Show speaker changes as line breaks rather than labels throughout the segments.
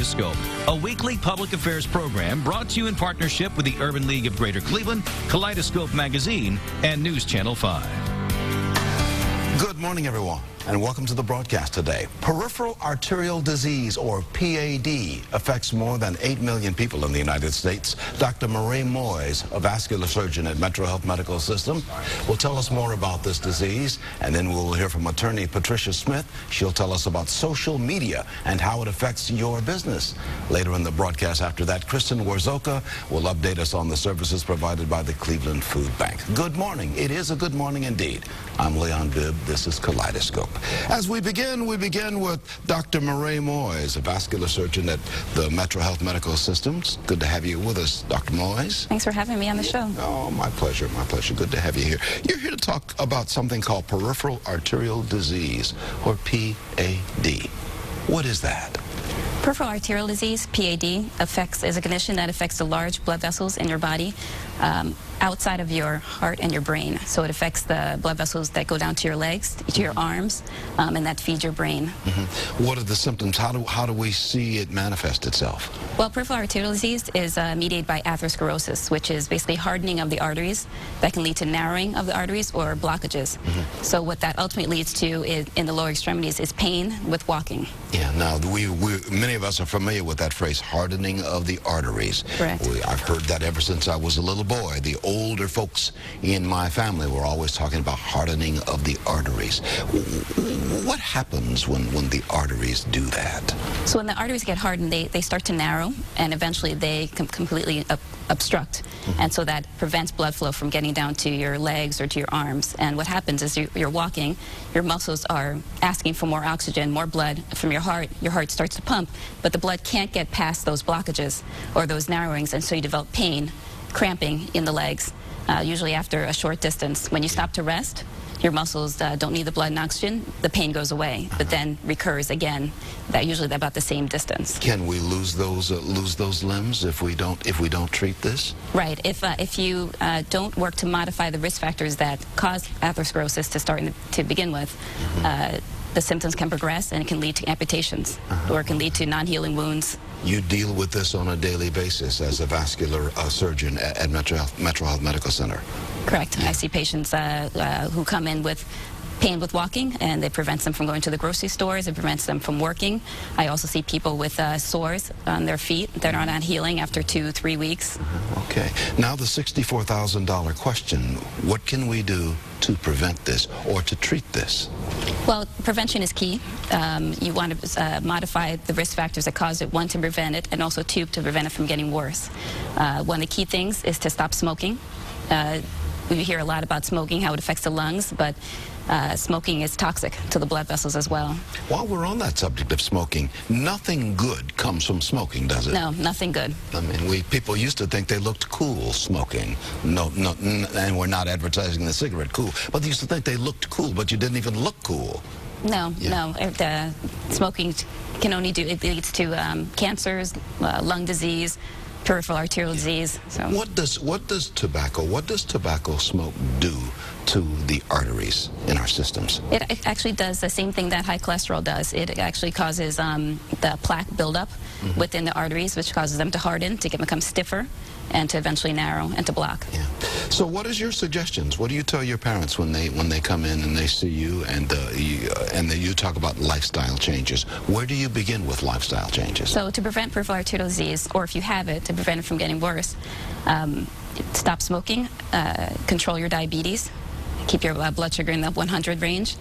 Kaleidoscope, a weekly public affairs program brought to you in partnership with the Urban League of Greater Cleveland, Kaleidoscope Magazine, and News Channel 5.
Good morning, everyone, and welcome to the broadcast today. Peripheral arterial disease, or PAD, affects more than 8 million people in the United States. Dr. Marie Moyes, a vascular surgeon at Metro Health Medical System, will tell us more about this disease, and then we'll hear from attorney Patricia Smith. She'll tell us about social media and how it affects your business. Later in the broadcast after that, Kristen Warzoka will update us on the services provided by the Cleveland Food Bank. Good morning. It is a good morning indeed. I'm Leon Bibb. This is Kaleidoscope. As we begin with Dr. Marie Moyes, a vascular surgeon at the Metro Health Medical Systems. Good to have you with us, Dr. Moyes.
Thanks for having me on the show.
Oh, my pleasure, my pleasure. Good to have you here. You're here to talk about something called peripheral arterial disease, or PAD. What is that?
Peripheral arterial disease, PAD, is a condition that affects the large blood vessels in your body outside of your heart and your brain. So it affects the blood vessels that go down to your legs, to your arms, and that feed your brain.
What are the symptoms? How do we see it manifest itself?
Well, peripheral arterial disease is mediated by atherosclerosis, which is basically hardening of the arteries that can lead to narrowing of the arteries or blockages. So what that ultimately leads to in the lower extremities is pain with walking.
Yeah, now many of us are familiar with that phrase, hardening of the arteries.
Correct.
I've heard that ever since I was a little boy. The older folks in my family were always talking about hardening of the arteries. What happens when the arteries do that?
So when the arteries get hardened, they start to narrow, and eventually they completely obstruct. And so that prevents blood flow from getting down to your legs or to your arms. And what happens is you're walking, your muscles are asking for more oxygen, more blood from your heart starts to pump, but the blood can't get past those blockages or those narrowings, and so you develop pain, cramping in the legs, usually after a short distance. When you stop to rest, your muscles don't need the blood and oxygen, the pain goes away, but then recurs again, usually about the same distance.
Can we lose those limbs if we don't treat this?
Right. If you don't work to modify the risk factors that cause atherosclerosis to begin with, the symptoms can progress and it can lead to amputations, or it can lead to non-healing wounds.
You deal with this on a daily basis as a vascular surgeon at Metro Health Medical Center.
Correct. Yeah. I see patients who come in with pain with walking, and it prevents them from going to the grocery stores. It prevents them from working. I also see people with sores on their feet that are not healing after 2-3 weeks.
Okay. Now the $64,000 question, what can we do to prevent this or to treat this?
Well, prevention is key. You want to modify the risk factors that cause it, one, to prevent it, and also two, to prevent it from getting worse. One of the key things is to stop smoking. We hear a lot about smoking, how it affects the lungs, but smoking is toxic to the blood vessels as well. While
we're on that subject of smoking, nothing good comes from smoking, does it?
No, nothing good.
I mean, people used to think they looked cool smoking. No, and we're not advertising the cigarette cool, but they used to think they looked cool, but you didn't even look cool.
No, no. Smoking can only it leads to cancers, lung disease, peripheral arterial disease. So
what does tobacco smoke do to the arteries in our systems?
It actually does the same thing that high cholesterol does. It actually causes the plaque buildup within the arteries, which causes them to harden, to become stiffer, and to eventually narrow and to block.
Yeah. So what is your suggestions? What do you tell your parents when they come in and they see you and you talk about lifestyle changes? Where do you begin with lifestyle changes?
So to prevent peripheral arterial disease, or if you have it, to prevent it from getting worse, stop smoking, control your diabetes, keep your blood sugar in the 100 range,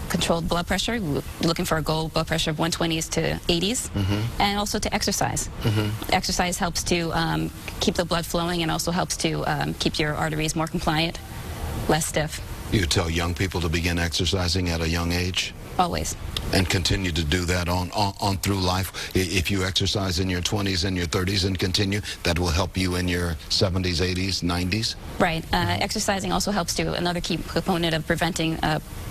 controlled blood pressure, looking for a goal blood pressure of 120s to 80s, and also to exercise. Exercise helps to keep the blood flowing, and also helps to keep your arteries more compliant, less stiff.
You tell young people to begin exercising at a young age?
Always.
And continue to do that on through life. If you exercise in your 20s and your 30s and continue, that will help you in your 70s, 80s, 90s?
Right. Exercising also helps to, another key component of preventing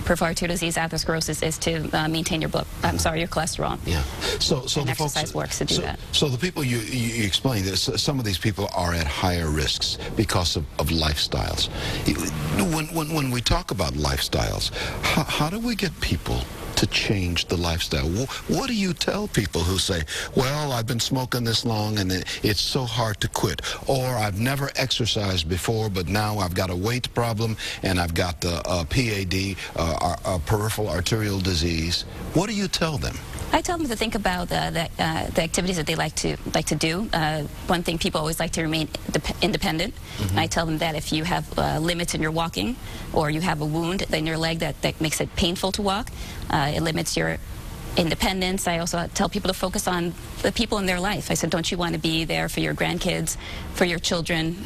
peripheral arterial disease, atherosclerosis, is to maintain your your cholesterol.
Yeah. So
and
the
exercise
folks,
works to do that.
So the people you explained, that some of these people are at higher risks because of lifestyles. When we talk about lifestyles, how do we get people to change the lifestyle? What do you tell people who say, well, I've been smoking this long and it's so hard to quit, or I've never exercised before, but now I've got a weight problem and I've got PAD, peripheral arterial disease? What do you tell them?
I tell them to think about the activities that they like to do. One thing, people always like to remain independent. Mm-hmm. I tell them that if you have limits in your walking, or you have a wound in your leg that makes it painful to walk, it limits your independence. I also tell people to focus on the people in their life. I said, don't you want to be there for your grandkids, for your children?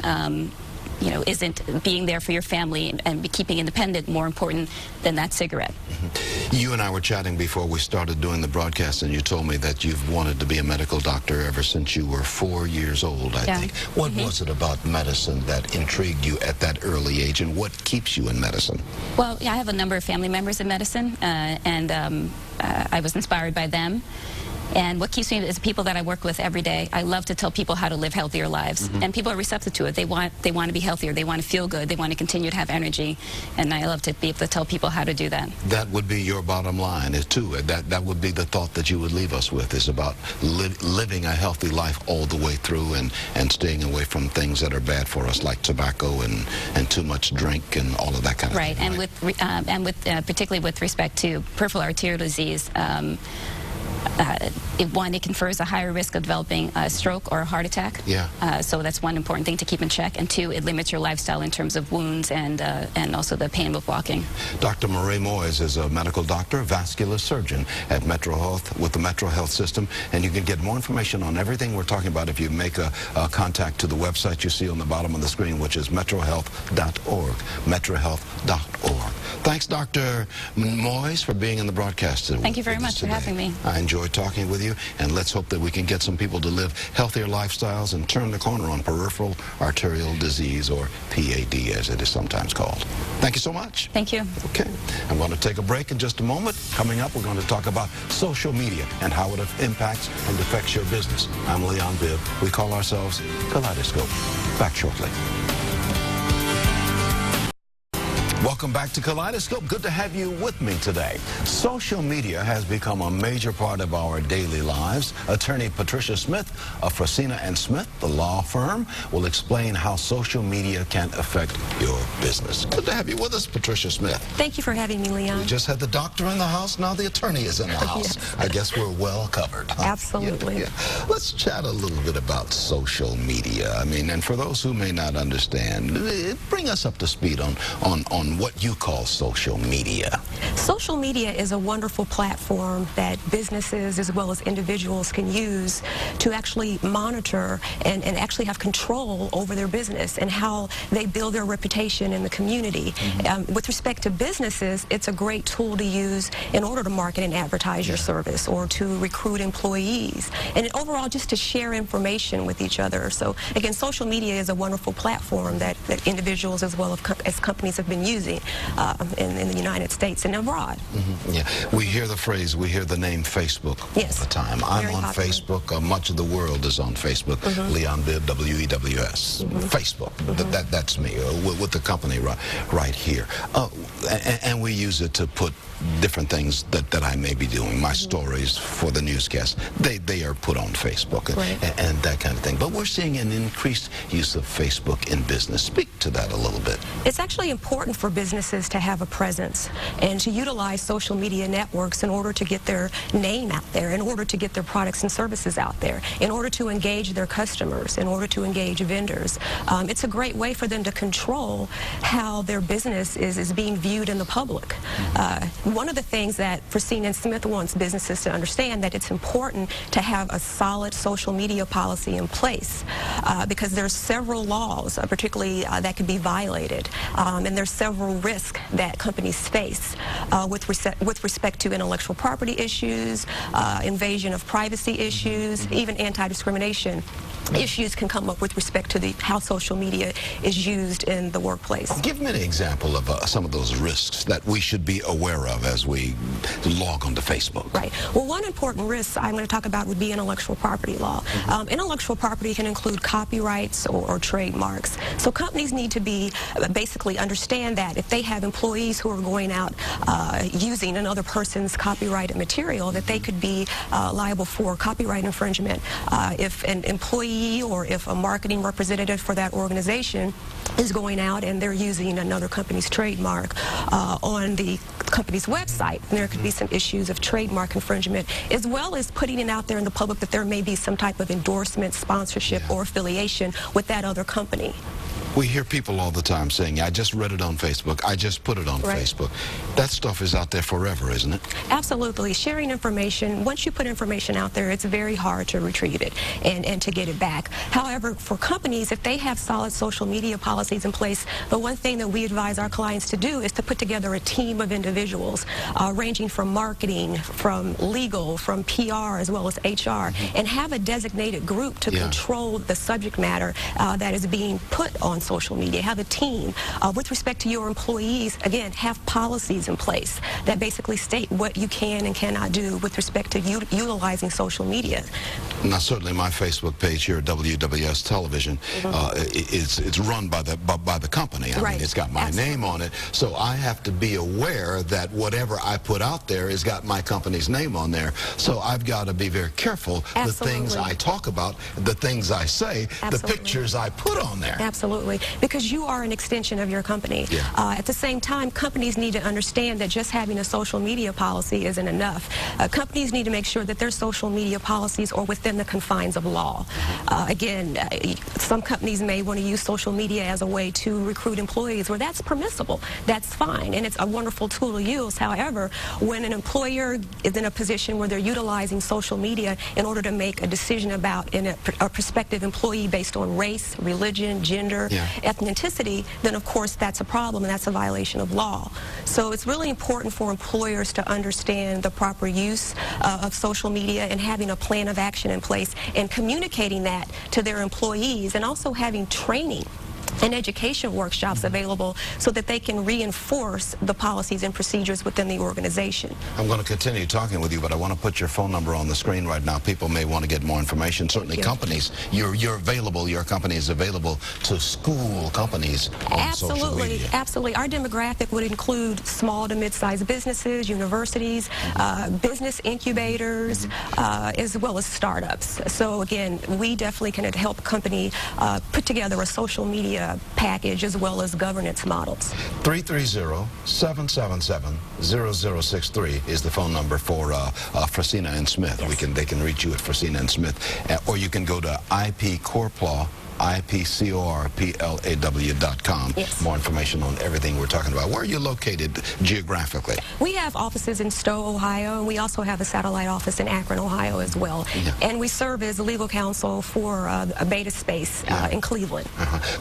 You know, isn't being there for your family and keeping independent more important than that cigarette?
Mm-hmm. You and I were chatting before we started doing the broadcast, and you told me that you've wanted to be a medical doctor ever since you were 4 years old, I think. What was it about medicine that intrigued you at that early age, and what keeps you in medicine?
Well, I have a number of family members in medicine, and I was inspired by them. And what keeps me is people that I work with every day. I love to tell people how to live healthier lives, mm-hmm. and people are receptive to it. They want to be healthier. They want to feel good. They want to continue to have energy, and I love to be able to tell people how to do that. That
would be your bottom line, too. That would be the thought that you would leave us with, is about living a healthy life all the way through, and staying away from things that are bad for us, like tobacco and too much drink and all of that kind of thing.
Right, and with particularly with respect to peripheral arterial disease. One, it confers a higher risk of developing a stroke or a heart attack.
Yeah.
So that's one important thing to keep in check. And two, it limits your lifestyle in terms of wounds and also the pain of walking.
Dr. Marie Moyes is a medical doctor, vascular surgeon at Metro Health with the Metro Health System. And you can get more information on everything we're talking about if you make a contact to the website you see on the bottom of the screen, which is metrohealth.org. Metrohealth.org. Thanks, Dr. Moyes, for being in the broadcast today.
Thank you very much for having me.
I enjoyed talking with you, and let's hope that we can get some people to live healthier lifestyles and turn the corner on peripheral arterial disease, or PAD as it is sometimes called. Thank you so much.
Thank you.
Okay, I'm going to take a break in just a moment. Coming up, we're going to talk about social media and how it impacts and affects your business. I'm Leon Bibb. We call ourselves Kaleidoscope. Back shortly. Welcome back to Kaleidoscope. Good to have you with me today. Social media has become a major part of our daily lives. Attorney Patricia Smith of Frasina & Smith, the law firm, will explain how social media can affect your business. Good to have you with us, Patricia Smith.
Thank you for having me, Leon.
We just had the doctor in the house, now the attorney is in the house. Yes. I guess we're well covered. Huh?
Absolutely.
Yeah. Let's chat a little bit about social media. I mean, and for those who may not understand, bring us up to speed on what you call social media.
Social media is a wonderful platform that businesses as well as individuals can use to actually monitor and actually have control over their business and how they build their reputation in the community. Mm-hmm. With respect to businesses, it's a great tool to use in order to market and advertise your service, or to recruit employees, and overall just to share information with each other. So again, social media is a wonderful platform that individuals as well as companies have been using in the United States and abroad.
Mm-hmm. Yeah, we hear the phrase, we hear the name Facebook all the time. I'm on Facebook. Much of the world is on Facebook. Mm-hmm. Leon Bibb, WEWS. Mm-hmm. Facebook. Mm-hmm. That's me with the company right here. And we use it to put different things that I may be doing. My stories for the newscast, they are put on Facebook, and that kind of thing. But we're seeing an increased use of Facebook in business. Speak to that a little bit.
It's actually important for businesses to have a presence and to utilize social media networks in order to get their name out there, in order to get their products and services out there, in order to engage their customers, in order to engage vendors. It's a great way for them to control how their business is being viewed in the public. One of the things that Frasina & Smith wants businesses to understand, that it's important to have a solid social media policy in place, because there's several laws, particularly that could be violated, and there's several risks that companies face with respect to intellectual property issues, invasion of privacy issues, even anti-discrimination issues can come up with respect to how social media is used in the workplace.
Give me an example of some of those risks that we should be aware of as we log onto Facebook.
Right. Well, one important risk I'm going to talk about would be intellectual property law. Mm-hmm. Intellectual property can include copyrights or trademarks. So companies need to basically understand that that if they have employees who are going out using another person's copyrighted material, that they could be liable for copyright infringement. If an employee or if a marketing representative for that organization is going out and they're using another company's trademark on the company's website, and there could be some issues of trademark infringement, as well as putting it out there in the public that there may be some type of endorsement, sponsorship, or affiliation with that other company.
We hear people all the time saying, I just read it on Facebook, I just put it on Facebook. That stuff is out there forever, isn't it?
Absolutely. Sharing information, once you put information out there, it's very hard to retrieve it and to get it back. However, for companies, if they have solid social media policies in place, the one thing that we advise our clients to do is to put together a team of individuals, ranging from marketing, from legal, from PR, as well as HR, and have a designated group to control the subject matter that is being put on social media. Have a team. With respect to your employees, again, have policies in place that basically state what you can and cannot do with respect to utilizing social media.
Now, certainly my Facebook page here at WWS Television, it's run by the company. I mean, it's got my name on it, so I have to be aware that whatever I put out there has got my company's name on there. So I've got to be very careful the things I talk about, the things I say, the pictures I put on there.
Absolutely. Because you are an extension of your company. At the same time, companies need to understand that just having a social media policy isn't enough. Companies need to make sure that their social media policies are within the confines of law. Again, some companies may want to use social media as a way to recruit employees, where that's permissible. That's fine, and it's a wonderful tool to use. However, when an employer is in a position where they're utilizing social media in order to make a decision about a prospective employee based on race, religion, gender, ethnicity, then of course that's a problem and that's a violation of law. So it's really important for employers to understand the proper use of social media and having a plan of action in place and communicating that to their employees, and also having training and education workshops available so that they can reinforce the policies and procedures within the organization.
I'm going to continue talking with you, but I want to put your phone number on the screen right now. People may want to get more information. Certainly companies, you're available, your company is available to school companies on social media.
Absolutely. Our demographic would include small to mid-sized businesses, universities, business incubators, as well as startups. So again, we definitely can help a company put together a social media package as well as governance models.
330-777-0063 is the phone number for Frasina and Smith. They can reach you at Frasina and Smith, or you can go to ipcorplaw.com. More information on everything we're talking about. Where are you located geographically?
We have offices in Stowe, Ohio, and we also have a satellite office in Akron, Ohio as well. And we serve as legal counsel for a beta space in Cleveland.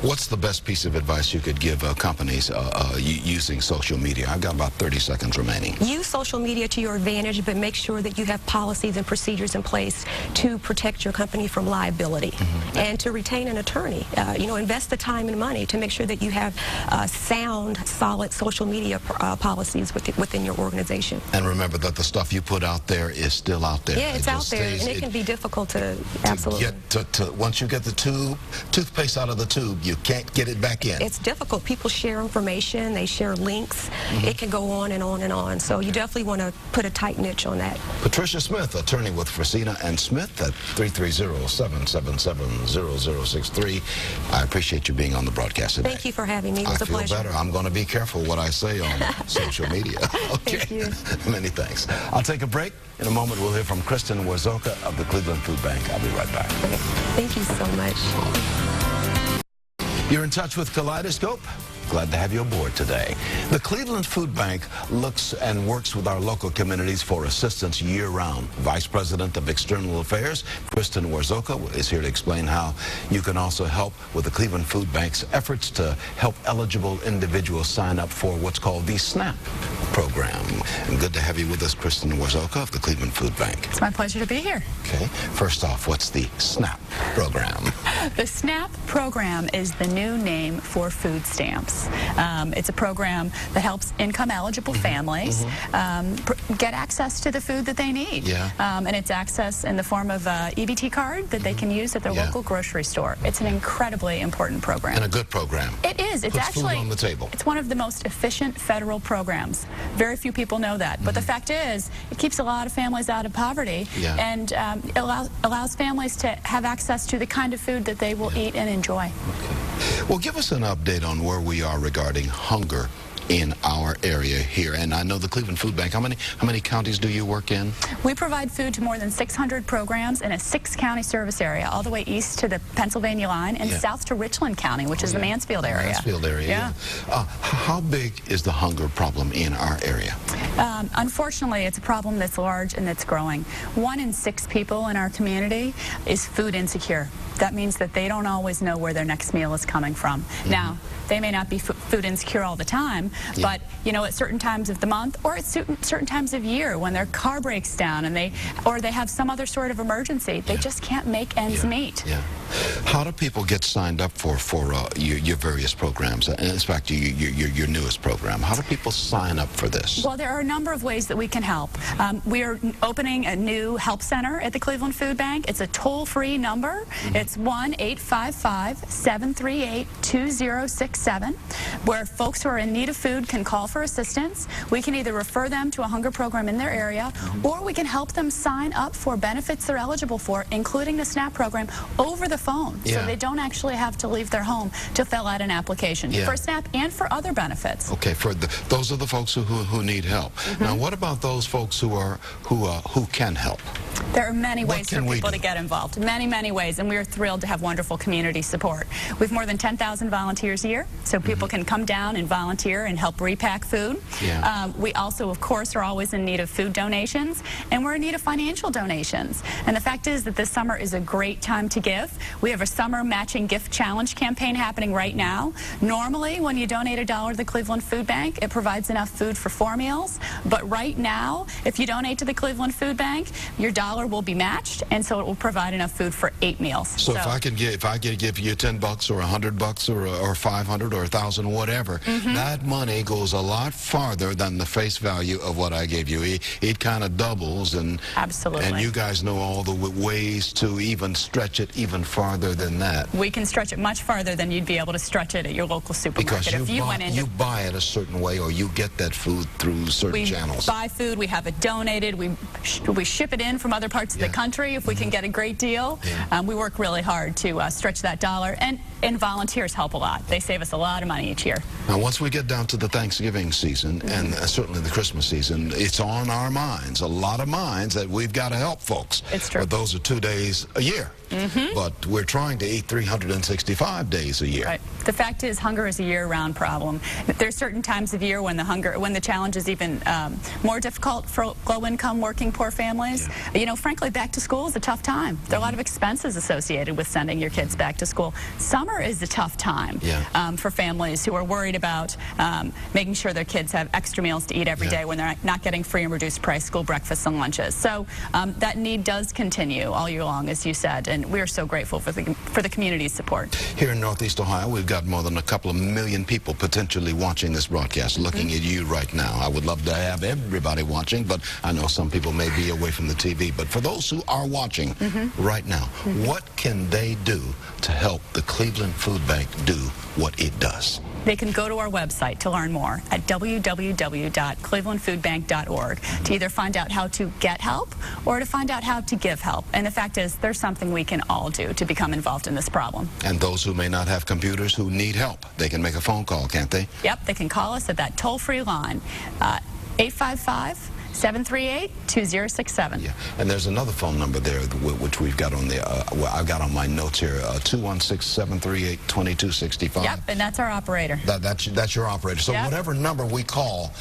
What's the best piece of advice you could give companies using social media? I've got about 30 seconds remaining.
Use social media to your advantage, but make sure that you have policies and procedures in place to protect your company from liability and to retain an attorney. Invest the time and money to make sure that you have sound, solid social media policies within your organization.
And remember that the stuff you put out there is still out there.
Yeah, it's out there, and it can be difficult to
once you get the toothpaste out of the tube, you can't get it back in.
It's difficult. People share information, they share links. It can go on and on and on. So you definitely want to put a tight niche on that.
Patricia Smith, attorney with Frasina and Smith at 330-777-0063. I appreciate you being on the broadcast today.
Thank you for having me. It was a pleasure.
I feel better. I'm going to be careful what I say on social media. Okay.
Thank you.
Many thanks. I'll take a break. In a moment, we'll hear from Kristen Warzoka of the Cleveland Food Bank. I'll be right back.
Okay. Thank you so much.
You're in touch with Kaleidoscope. Glad to have you aboard today. The Cleveland Food Bank looks and works with our local communities for assistance year-round. Vice President of External Affairs, Kristen Warzoka, is here to explain how you can also help with the Cleveland Food Bank's efforts to help eligible individuals sign up for what's called the SNAP program. And good to have you with us, Kristen Warzoka of the Cleveland Food Bank.
It's my pleasure to be here.
Okay. First off, what's the SNAP program?
The SNAP program is the new name for food stamps. Meals. It's a program that helps income-eligible families get access to the food that they need. And it's access in the form of an EBT card that they can use at their local grocery store. It's an incredibly important program.
And a good program.
It is. It's
Puts
actually
food on the table.
It's one of the most efficient federal programs. Very few people know that. But the fact is, it keeps a lot of families out of poverty and it allows families to have access to the kind of food that they will eat and enjoy.
Okay. Well, give us an update on where we are regarding hunger in our area here. And I know the Cleveland Food Bank, how many counties do you work in?
We provide food to more than 600 programs in a 6-county service area, all the way east to the Pennsylvania line and south to Richland County, which is the Mansfield area.
Mansfield area, how big is the hunger problem in our area?
Unfortunately, it's a problem that's large and that's growing. 1 in 6 people in our community is food insecure. That means that they don't always know where their next meal is coming from. Now, they may not be food insecure all the time, but you know, at certain times of the month or at certain times of year when their car breaks down and they have some other sort of emergency, they just can't make ends meet.
How do people get signed up for your various programs? In fact, your newest program. How do people sign up for this?
Well, there are a number of ways that we can help. We are opening a new help center at the Cleveland Food Bank. It's a toll-free number. It's 1-855-738-2067, where folks who are in need of food can call for assistance. We can either refer them to a hunger program in their area, or we can help them sign up for benefits they're eligible for, including the SNAP program, over the phone, so they don't actually have to leave their home to fill out an application for SNAP and for other benefits.
Okay, those are the folks who need help. Now, what about those folks who can help?
There are many ways for people to get involved. Many ways, and we are thrilled to have wonderful community support. We have more than 10,000 volunteers a year, so people can come down and volunteer and help repack food. We also, of course, are always in need of food donations, and we're in need of financial donations. And the fact is that this summer is a great time to give. We have a summer matching gift challenge campaign happening right now. Normally, when you donate $1 to the Cleveland Food Bank, it provides enough food for 4 meals. But right now, if you donate to the Cleveland Food Bank, your $1 will be matched, and so it will provide enough food for 8 meals.
So if I could give you $10 or $100 or 500 or 1,000, whatever, that money goes a lot farther than the face value of what I gave you. It kind of doubles, and you guys know all the ways to even stretch it even farther than that.
We can stretch it much farther than you'd be able to stretch it at your local supermarket.
Because you buy it a certain way, or you get that food through certain channels.
We buy food, we have it donated, we ship it in from other parts of the country if we can get a great deal. We work really hard to stretch that dollar, and volunteers help a lot. They save us a lot of money each year.
Now, once we get down to the Thanksgiving season and certainly the Christmas season, it's on our minds, a lot of minds, that we've got to help folks.
It's true.
But those are 2 days a year. But we're trying to eat 365 days a year.
Right. The fact is, hunger is a year-round problem. There's certain times of year when the challenge is even more difficult for low-income, working, poor families. You know, frankly, back to school is a tough time. There are a lot of expenses associated with sending your kids back to school. Summer is a tough time for families who are worried about making sure their kids have extra meals to eat every day when they're not getting free and reduced price school breakfasts and lunches. So that need does continue all year long, as you said, and we are so grateful for the community's support.
Here in Northeast Ohio, we've got more than a couple of million people potentially watching this broadcast, looking at you right now. I would love to have everybody watching, but I know some people may be away from the TV. But for those who are watching right now, what can they do to help the Cleveland Food Bank do what it does?
They can go to our website to learn more at www.clevelandfoodbank.org to either find out how to get help or to find out how to give help. And the fact is, there's something we can all do to become involved in this problem.
And those who may not have computers who need help, they can make a phone call, can't they?
Yep, they can call us at that toll-free line, 855-738-2067.
Yeah, and there's another phone number there which we've got on there. I've got on my notes here, 216-738-2265.
Yep, and that's our operator.
That's your operator. So whatever number we call,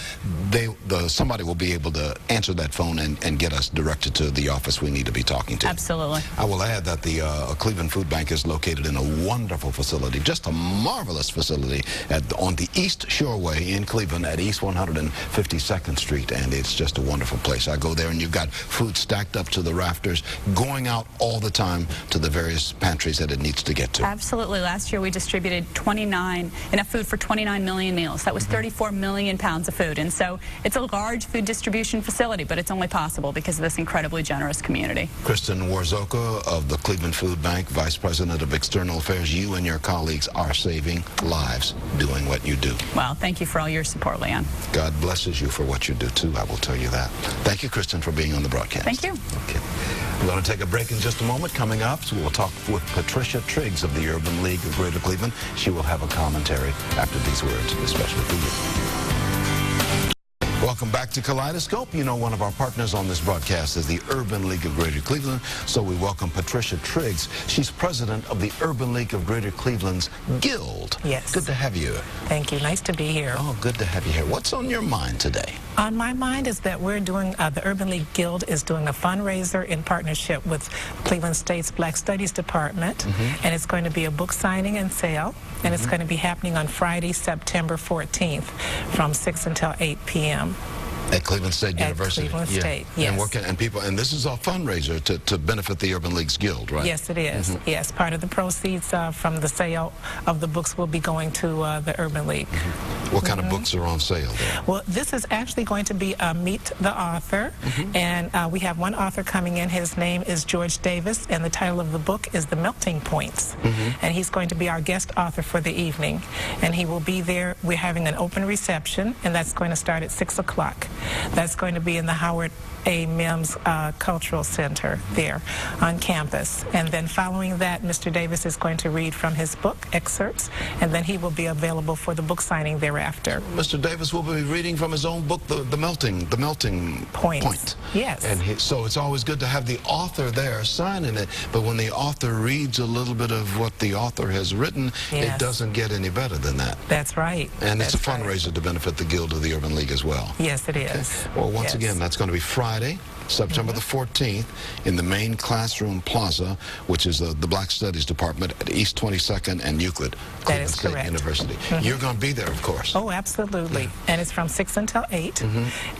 somebody will be able to answer that phone and get us directed to the office we need to be talking to.
Absolutely.
I will add that the Cleveland Food Bank is located in a wonderful facility, just a marvelous facility on the East Shoreway in Cleveland at East 152nd Street, and it's just just a wonderful place. I go there and you've got food stacked up to the rafters, going out all the time to the various pantries that it needs to get to.
Absolutely. Last year we distributed enough food for 29 million meals. That was 34 million pounds of food. And so it's a large food distribution facility, but it's only possible because of this incredibly generous community.
Kristen Warzoka of the Cleveland Food Bank, Vice President of External Affairs, you and your colleagues are saving lives doing what you do.
Well, thank you for all your support, Leon.
God blesses you for what you do, too. I will tell you that. Thank you, Kristen, for being on the broadcast.
Thank you.
Okay. We're going to take a break in just a moment. Coming up, so we'll talk with Patricia Triggs of the Urban League of Greater Cleveland. She will have a commentary after these words, especially for you. Welcome back to Kaleidoscope. You know, one of our partners on this broadcast is the Urban League of Greater Cleveland, so we welcome Patricia Triggs. She's president of the Urban League of Greater Cleveland's Guild.
Yes.
Good to have you.
Thank you. Nice to be here.
Oh, good to have you here. What's on your mind today?
On my mind is that we're doing, the Urban League Guild is doing a fundraiser in partnership with Cleveland State's Black Studies Department, and it's going to be a book signing and sale, and it's going to be happening on Friday, September 14th from 6 until 8 p.m.
At Cleveland State University.
At Cleveland State, yes.
And this is a fundraiser to benefit the Urban League's Guild, right?
Yes, it is. Yes, part of the proceeds from the sale of the books will be going to the Urban League.
What kind of books are on sale there?
Well, this is actually going to be Meet the Author, and we have one author coming in. His name is George Davis, and the title of the book is The Melting Points. And he's going to be our guest author for the evening, and he will be there. We're having an open reception, and that's going to start at 6 o'clock. That's going to be in the Howard A. Mims Cultural Center there on campus. And then following that, Mr. Davis is going to read from his book excerpts, and then he will be available for the book signing thereafter.
Mr. Davis will be reading from his own book, The Melting Point.
Yes.
And so it's always good to have the author there signing it, but when the author reads a little bit of what the author has written, it doesn't get any better than that.
That's right.
And it's a fundraiser to benefit the Guild of the Urban League as well.
Yes, it is.
Okay. Well, once again, that's going to be Friday, September the 14th, in the main classroom plaza, which is the Black Studies Department at East 22nd and Euclid, Cleveland State University. You're going to be there, of course.
Oh, absolutely. And it's from 6 until 8.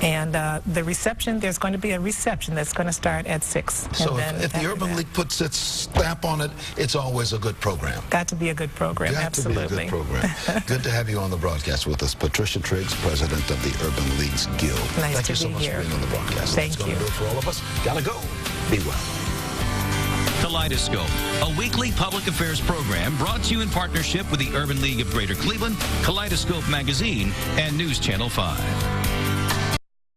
And the reception, there's going to be a reception that's going to start at 6.
So if the Urban League puts its stamp on it, it's always a good program.
Got to be a good program, absolutely.
Got to be a good program. Good to have you on the broadcast with us. Patricia Triggs, president of the Urban League's Guild.
Nice
Thank you so much for being on the broadcast.
Thank you.
That's going to do it for all of us. Gotta go. Be well.
Kaleidoscope, a weekly public affairs program brought to you in partnership with the Urban League of Greater Cleveland, Kaleidoscope Magazine, and News Channel 5.